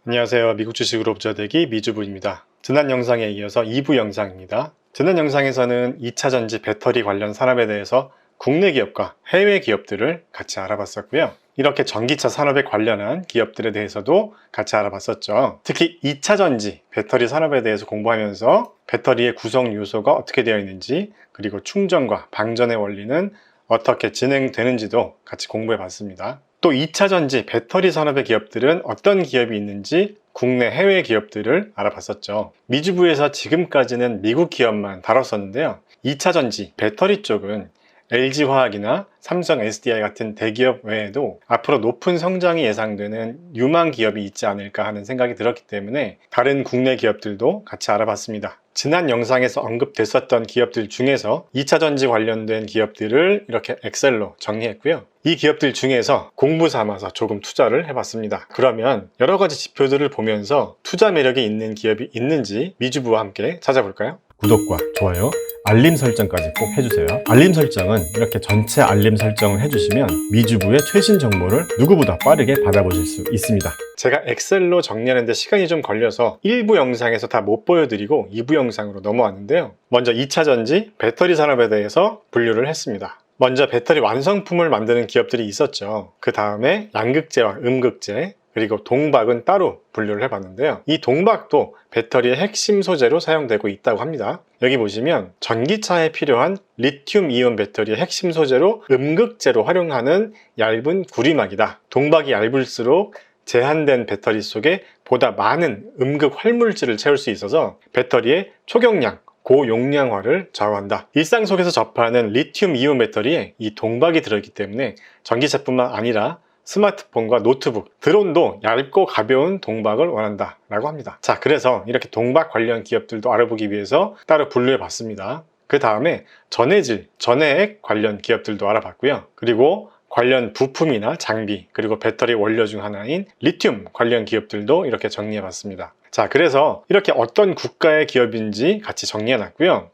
안녕하세요. 미국 주식으로 부자 되기 미주부입니다. 지난 영상에 이어서 2부 영상입니다. 지난 영상에서는 2차전지 배터리 관련 산업에 대해서 국내 기업과 해외 기업들을 같이 알아봤었고요. 이렇게 전기차 산업에 관련한 기업들에 대해서도 같이 알아봤었죠. 특히 2차전지 배터리 산업에 대해서 공부하면서 배터리의 구성 요소가 어떻게 되어 있는지, 그리고 충전과 방전의 원리는 어떻게 진행되는지도 같이 공부해 봤습니다. 또 2차전지 배터리 산업의 기업들은 어떤 기업이 있는지 국내 해외 기업들을 알아봤었죠. 미주부에서 지금까지는 미국 기업만 다뤘었는데요. 2차전지 배터리 쪽은 LG화학이나 삼성 SDI 같은 대기업 외에도 앞으로 높은 성장이 예상되는 유망 기업이 있지 않을까 하는 생각이 들었기 때문에 다른 국내 기업들도 같이 알아봤습니다. 지난 영상에서 언급됐었던 기업들 중에서 2차전지 관련된 기업들을 이렇게 엑셀로 정리했고요. 이 기업들 중에서 공부 삼아서 조금 투자를 해봤습니다. 그러면 여러 가지 지표들을 보면서 투자 매력이 있는 기업이 있는지 미주부와 함께 찾아볼까요? 구독과 좋아요, 알림 설정까지 꼭 해주세요. 알림 설정은 이렇게 전체 알림 설정을 해주시면 미주부의 최신 정보를 누구보다 빠르게 받아보실 수 있습니다. 제가 엑셀로 정리하는데 시간이 좀 걸려서 1부 영상에서 다 못 보여드리고 2부 영상으로 넘어왔는데요. 먼저 2차전지 배터리 산업에 대해서 분류를 했습니다. 먼저 배터리 완성품을 만드는 기업들이 있었죠. 그 다음에 양극재와 음극재, 그리고 동박은 따로 분류를 해봤는데요. 이 동박도 배터리의 핵심 소재로 사용되고 있다고 합니다. 여기 보시면 전기차에 필요한 리튬 이온 배터리의 핵심 소재로 음극재로 활용하는 얇은 구리막이다. 동박이 얇을수록 제한된 배터리 속에 보다 많은 음극 활물질을 채울 수 있어서 배터리의 초경량, 고용량화를 좌우한다. 일상 속에서 접하는 리튬 이온 배터리에 이 동박이 들어있기 때문에 전기차뿐만 아니라 스마트폰과 노트북, 드론도 얇고 가벼운 동박을 원한다 라고 합니다. 자, 그래서 이렇게 동박 관련 기업들도 알아보기 위해서 따로 분류해 봤습니다. 그 다음에 전해질, 전해액 관련 기업들도 알아봤고요. 그리고 관련 부품이나 장비, 그리고 배터리 원료 중 하나인 리튬 관련 기업들도 이렇게 정리해 봤습니다. 자, 그래서 이렇게 어떤 국가의 기업인지 같이 정리해 놨고요.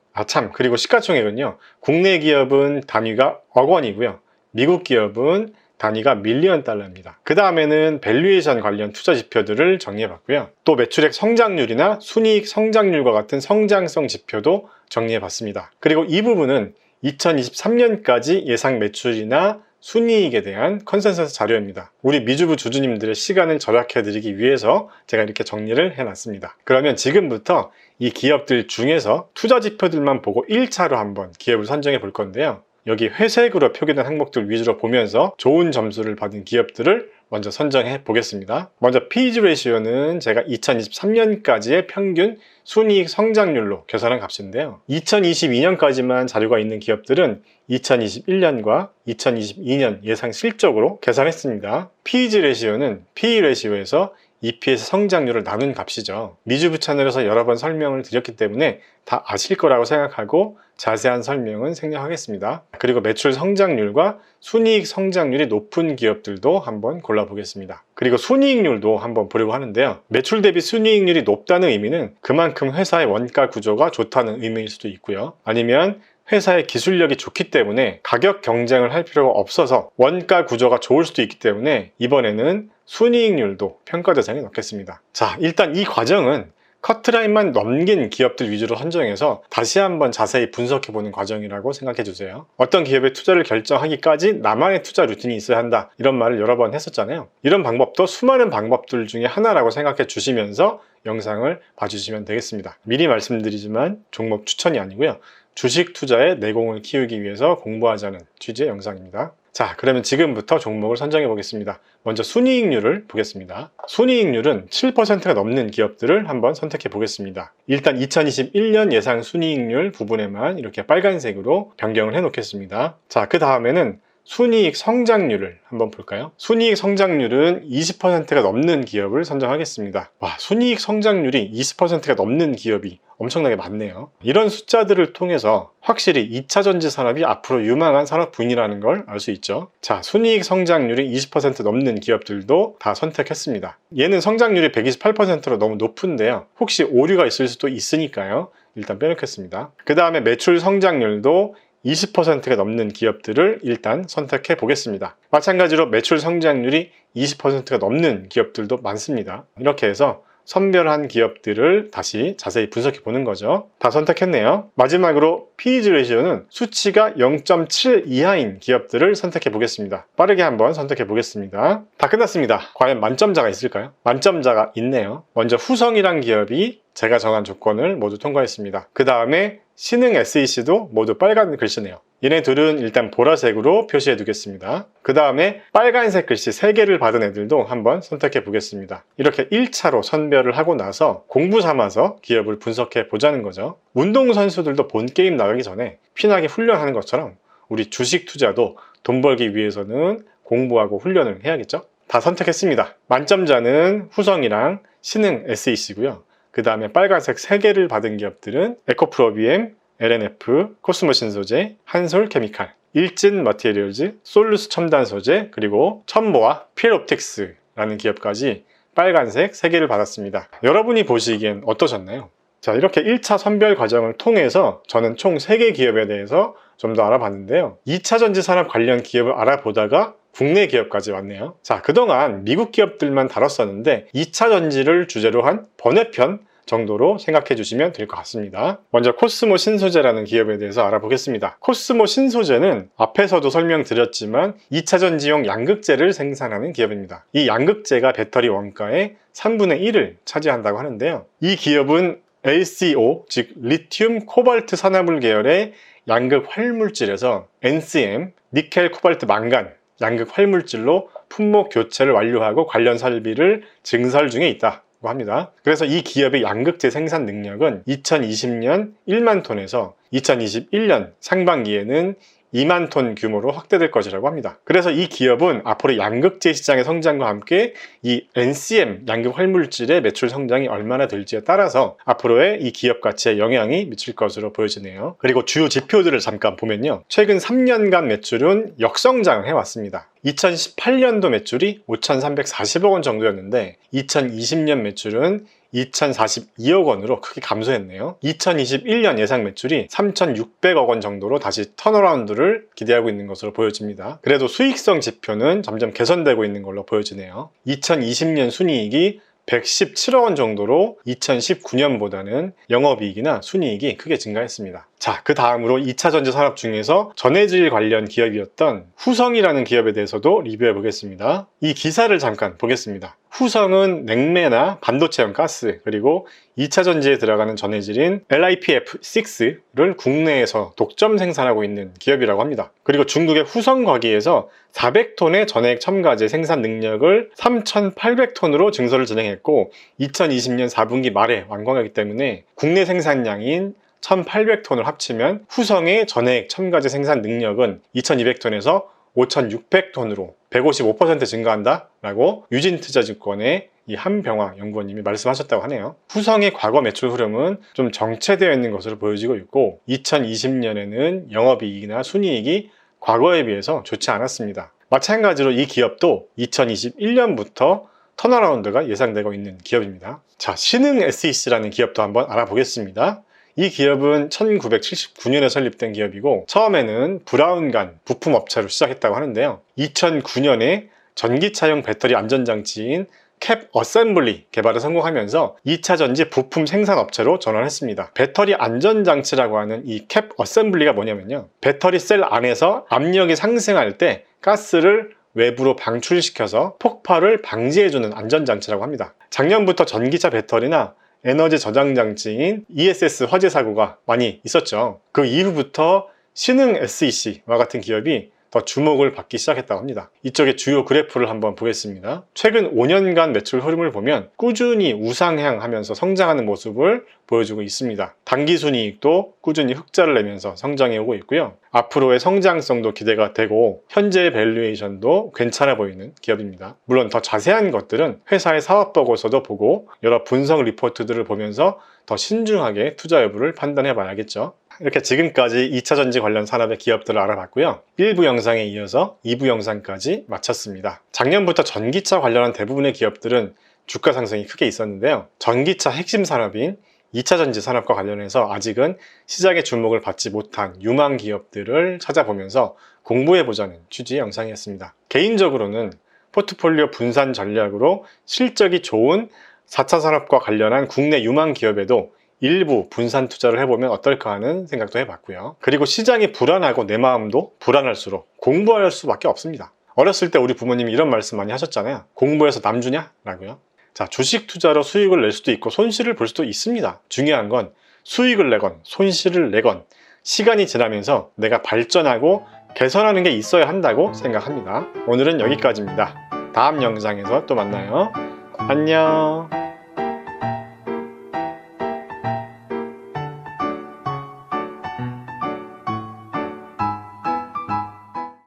그리고 시가총액은요, 국내 기업은 단위가 억 원이고요. 미국 기업은 단위가 밀리언 달러입니다. 그 다음에는 밸류에이션 관련 투자 지표들을 정리해 봤고요. 또 매출액 성장률이나 순이익 성장률과 같은 성장성 지표도 정리해 봤습니다. 그리고 이 부분은 2023년까지 예상 매출이나 순이익에 대한 컨센서스 자료입니다. 우리 미주부 주주님들의 시간을 절약해 드리기 위해서 제가 이렇게 정리를 해 놨습니다. 그러면 지금부터 이 기업들 중에서 투자 지표들만 보고 1차로 한번 기업을 선정해 볼 건데요. 여기 회색으로 표기된 항목들 위주로 보면서 좋은 점수를 받은 기업들을 먼저 선정해 보겠습니다. 먼저 P/E 레이시오는 제가 2023년까지의 평균 순이익 성장률로 계산한 값인데요. 2022년까지만 자료가 있는 기업들은 2021년과 2022년 예상 실적으로 계산했습니다. P/E 레이시오는 PE 레이시오에서 EPS 성장률을 나눈 값이죠. 미주부 채널에서 여러 번 설명을 드렸기 때문에 다 아실 거라고 생각하고 자세한 설명은 생략하겠습니다. 그리고 매출 성장률과 순이익 성장률이 높은 기업들도 한번 골라보겠습니다. 그리고 순이익률도 한번 보려고 하는데요. 매출 대비 순이익률이 높다는 의미는 그만큼 회사의 원가 구조가 좋다는 의미일 수도 있고요. 아니면 회사의 기술력이 좋기 때문에 가격 경쟁을 할 필요가 없어서 원가 구조가 좋을 수도 있기 때문에 이번에는 순이익률도 평가 대상에 넣겠습니다. 자, 일단 이 과정은 커트라인만 넘긴 기업들 위주로 선정해서 다시 한번 자세히 분석해보는 과정이라고 생각해 주세요. 어떤 기업에 투자를 결정하기까지 나만의 투자 루틴이 있어야 한다, 이런 말을 여러 번 했었잖아요. 이런 방법도 수많은 방법들 중에 하나라고 생각해 주시면서 영상을 봐주시면 되겠습니다. 미리 말씀드리지만 종목 추천이 아니고요, 주식 투자의 내공을 키우기 위해서 공부하자는 취지의 영상입니다. 자, 그러면 지금부터 종목을 선정해 보겠습니다. 먼저 순이익률을 보겠습니다. 순이익률은 7%가 넘는 기업들을 한번 선택해 보겠습니다. 일단 2021년 예상 순이익률 부분에만 이렇게 빨간색으로 변경을 해 놓겠습니다. 자, 그 다음에는 순이익 성장률을 한번 볼까요? 순이익 성장률은 20%가 넘는 기업을 선정하겠습니다. 와, 순이익 성장률이 20%가 넘는 기업이 엄청나게 많네요. 이런 숫자들을 통해서 확실히 2차전지 산업이 앞으로 유망한 산업 분야라는 걸 알 수 있죠. 자, 순이익 성장률이 20% 넘는 기업들도 다 선택했습니다. 얘는 성장률이 128%로 너무 높은데요. 혹시 오류가 있을 수도 있으니까요. 일단 빼놓겠습니다. 그 다음에 매출 성장률도 20%가 넘는 기업들을 일단 선택해 보겠습니다. 마찬가지로 매출 성장률이 20%가 넘는 기업들도 많습니다. 이렇게 해서 선별한 기업들을 다시 자세히 분석해 보는 거죠. 다 선택했네요. 마지막으로 P/E 레이시오는 수치가 0.7 이하인 기업들을 선택해 보겠습니다. 빠르게 한번 선택해 보겠습니다. 다 끝났습니다. 과연 만점자가 있을까요? 만점자가 있네요. 먼저 후성이란 기업이 제가 정한 조건을 모두 통과했습니다. 그 다음에 신흥 SEC도 모두 빨간 글씨네요. 얘네 둘은 일단 보라색으로 표시해 두겠습니다. 그 다음에 빨간색 글씨 3개를 받은 애들도 한번 선택해 보겠습니다. 이렇게 1차로 선별을 하고 나서 공부 삼아서 기업을 분석해 보자는 거죠. 운동선수들도 본게임 나가기 전에 피나게 훈련하는 것처럼 우리 주식 투자도 돈 벌기 위해서는 공부하고 훈련을 해야겠죠? 다 선택했습니다. 만점자는 후성이랑 신흥 SEC고요. 그 다음에 빨간색 3개를 받은 기업들은 에코프로비엠, LNF, 코스모 신소재, 한솔케미칼, 일진 머티리얼즈, 솔루스 첨단 소재, 그리고 첨보와 필옵틱스라는 기업까지 빨간색 3개를 받았습니다. 여러분이 보시기엔 어떠셨나요? 자, 이렇게 1차 선별 과정을 통해서 저는 총 3개 기업에 대해서 좀 더 알아봤는데요. 2차 전지 산업 관련 기업을 알아보다가 국내 기업까지 왔네요. 자, 그동안 미국 기업들만 다뤘었는데 2차 전지를 주제로 한 번외편 정도로 생각해 주시면 될 것 같습니다. 먼저 코스모 신소재라는 기업에 대해서 알아보겠습니다. 코스모 신소재는 앞에서도 설명드렸지만 2차 전지용 양극재를 생산하는 기업입니다. 이 양극재가 배터리 원가의 3분의 1을 차지한다고 하는데요. 이 기업은 LCO, 즉 리튬 코발트 산화물 계열의 양극 활물질에서 NCM, 니켈 코발트 망간 양극 활물질로 품목 교체를 완료하고 관련 설비를 증설 중에 있다고 합니다. 그래서 이 기업의 양극재 생산 능력은 2020년 1만 톤에서 2021년 상반기에는 2만 톤 규모로 확대될 것이라고 합니다. 그래서 이 기업은 앞으로 양극재 시장의 성장과 함께 이 NCM 양극 활물질의 매출 성장이 얼마나 될지에 따라서 앞으로의 이 기업 가치에 영향이 미칠 것으로 보여지네요. 그리고 주요 지표들을 잠깐 보면요. 최근 3년간 매출은 역성장을 해왔습니다. 2018년도 매출이 5,340억 원 정도였는데 2020년 매출은 2,042억 원으로 크게 감소했네요. 2021년 예상 매출이 3,600억 원 정도로 다시 턴어라운드를 기대하고 있는 것으로 보여집니다. 그래도 수익성 지표는 점점 개선되고 있는 걸로 보여지네요. 2020년 순이익이 117억 원 정도로 2019년보다는 영업이익이나 순이익이 크게 증가했습니다. 자, 그 다음으로 2차 전지 산업 중에서 전해질 관련 기업이었던 후성이라는 기업에 대해서도 리뷰해 보겠습니다. 이 기사를 잠깐 보겠습니다. 후성은 냉매나 반도체형 가스, 그리고 2차 전지에 들어가는 전해질인 LiPF6를 국내에서 독점 생산하고 있는 기업이라고 합니다. 그리고 중국의 후성과기에서 400톤의 전해액 첨가제 생산 능력을 3,800톤으로 증설을 진행했고 2020년 4분기 말에 완공하기 때문에 국내 생산량인 1,800톤을 합치면 후성의 전해액 첨가제 생산 능력은 2,200톤에서 5,600톤으로 155% 증가한다 라고 유진투자증권의 이 한병화 연구원님이 말씀하셨다고 하네요. 후성의 과거 매출 흐름은 좀 정체되어 있는 것으로 보여지고 있고 2020년에는 영업이익이나 순이익이 과거에 비해서 좋지 않았습니다. 마찬가지로 이 기업도 2021년부터 턴어라운드가 예상되고 있는 기업입니다. 자, 신흥 SEC라는 기업도 한번 알아보겠습니다. 이 기업은 1979년에 설립된 기업이고 처음에는 브라운관 부품 업체로 시작했다고 하는데요. 2009년에 전기차용 배터리 안전장치인 캡 어셈블리 개발에 성공하면서 2차 전지 부품 생산 업체로 전환했습니다. 배터리 안전장치라고 하는 이 캡 어셈블리가 뭐냐면요. 배터리 셀 안에서 압력이 상승할 때 가스를 외부로 방출시켜서 폭발을 방지해주는 안전장치라고 합니다. 작년부터 전기차 배터리나 에너지 저장 장치인 ESS 화재 사고가 많이 있었죠. 그 이후부터 신흥 SEC와 같은 기업이 더 주목을 받기 시작했다고 합니다. 이쪽에 주요 그래프를 한번 보겠습니다. 최근 5년간 매출 흐름을 보면 꾸준히 우상향하면서 성장하는 모습을 보여주고 있습니다. 당기순이익도 꾸준히 흑자를 내면서 성장해 오고 있고요. 앞으로의 성장성도 기대가 되고 현재 밸류에이션도 괜찮아 보이는 기업입니다. 물론 더 자세한 것들은 회사의 사업보고서도 보고 여러 분석 리포트들을 보면서 더 신중하게 투자 여부를 판단해 봐야겠죠. 이렇게 지금까지 2차 전지 관련 산업의 기업들을 알아봤고요. 1부 영상에 이어서 2부 영상까지 마쳤습니다. 작년부터 전기차 관련한 대부분의 기업들은 주가 상승이 크게 있었는데요. 전기차 핵심 산업인 2차 전지 산업과 관련해서 아직은 시장의 주목을 받지 못한 유망 기업들을 찾아보면서 공부해보자는 취지의 영상이었습니다. 개인적으로는 포트폴리오 분산 전략으로 실적이 좋은 4차 산업과 관련한 국내 유망 기업에도 일부 분산 투자를 해보면 어떨까 하는 생각도 해봤고요. 그리고 시장이 불안하고 내 마음도 불안할수록 공부할 수밖에 없습니다. 어렸을 때 우리 부모님이 이런 말씀 많이 하셨잖아요. 공부해서 남주냐? 라고요. 자, 주식 투자로 수익을 낼 수도 있고 손실을 볼 수도 있습니다. 중요한 건 수익을 내건 손실을 내건 시간이 지나면서 내가 발전하고 개선하는 게 있어야 한다고 생각합니다. 오늘은 여기까지입니다. 다음 영상에서 또 만나요. 안녕.